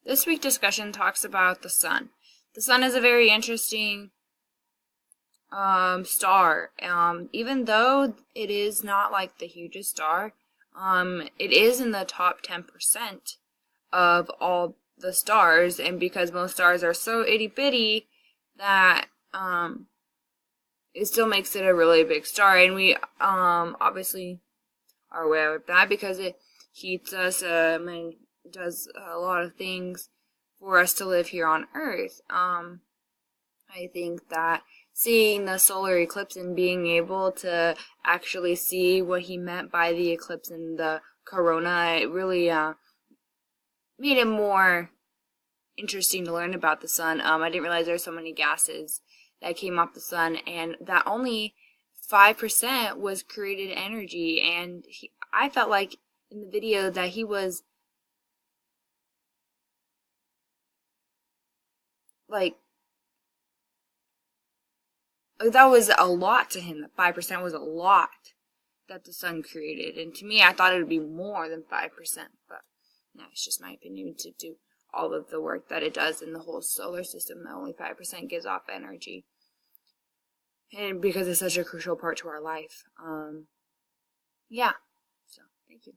This week's discussion talks about the sun. The sun is a very interesting star. Even though it is not like the hugest star, it is in the top 10% of all the stars, and because most stars are so itty bitty that it still makes it a really big star, and we obviously are aware of that because it heats us and does a lot of things for us to live here on Earth. I think that seeing the solar eclipse and being able to actually see what he meant by the eclipse and the corona, it really made it more interesting to learn about the sun. I didn't realize there were so many gases that came off the sun, and that only 5% was created energy. And I felt like in the video that he was like that was a lot to him. That 5% was a lot that the sun created, and to me, I thought it would be more than 5%. But no, it's just my opinion. To do all of the work that it does in the whole solar system, that only 5% gives off energy, and because it's such a crucial part to our life. Yeah. So thank you.